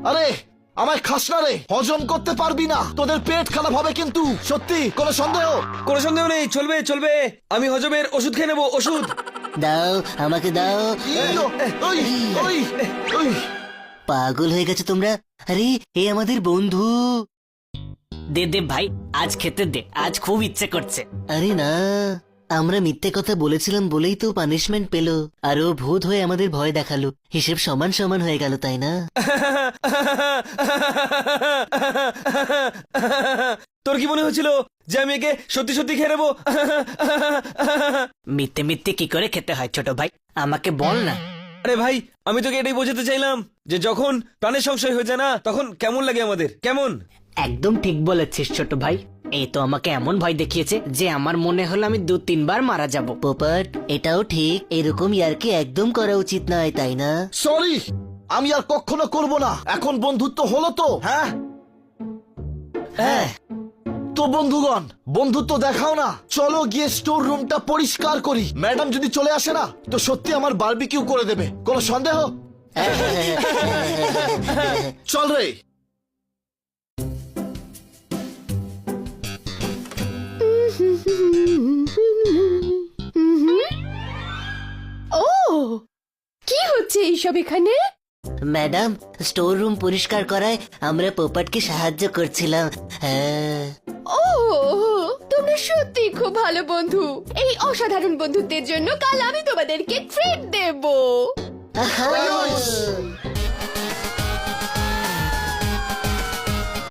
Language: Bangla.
আরে আমায় খাস না রে, হজম করতে পারবি না, তোদের পেট খারাপ হবে কিন্তু। সত্যি কোনো সন্দেহ? কোনো সন্দেহ নেই, চলবে চলবে, আমি হজমের ওষুধ খেয়ে নেবো, ওষুধ। দাও, আমাকে দাও। ইয়ো, ওই, ওই, ওই। পাগল হয়ে গেছে তোমরা? আরে এ আমাদের বন্ধু। দে দে ভাই, আজ খেতে দে, আজ খুব ইচ্ছে করছে। আরে না, আমরা মিথ্যে কথা বলেছিলাম বলেই তো পানিশমেন্ট পেলো, আর ও ভূত হয়ে আমাদের ভয় দেখালো। হিসেব সমান সমান হয়ে গেল, তাই না? তোর কি মনে হচ্ছিল যে আমি একে সত্যি সত্যি খেয়ে নেবো? মিথ্যে মিথ্যে কি করে খেতে হয় ছোট ভাই, আমাকে বল না। আরে ভাই, আমি তোকে এটাই বোঝাতে চাইলাম যে যখন প্রাণের সংশয় হয়ে যায় না, তখন কেমন লাগে আমাদের, কেমন। একদম ঠিক বলেছিস ছোট ভাই, এই তো আমাকে এমন ভয় দেখিয়েছে যে আমার মনে হলো আমি 2-3 বার মারা যাব। পোপট, এটাও ঠিক, এরকম ইয়ার্কি একদম করা উচিত নয়, তাই না? সরি, আমি আর কখনো করব না। এখন বন্ধুত্ব হলো তো? হ্যাঁ হ্যাঁ, তো বন্ধুগণ, বন্ধুত্ব দেখাও না, চলো গিয়ে স্টোর রুমটা পরিষ্কার করি। ম্যাডাম যদি চলে আসে না তো সত্যি আমার বারবিকিউ করে দেবে, কোনো সন্দেহ? চল রে। ও, কি হচ্ছে এইসব এখানে? ম্যাডাম, স্টোর রুম পরিষ্কার করায় আমরা পোপটকে সাহায্য করছিলাম। হ্যাঁ। ও, তোমরা সত্যি খুব ভালো বন্ধু। এই অসাধারণ বন্ধুত্বের জন্য কাল আমি তোমাদেরকে ট্রিট দেব। আহা!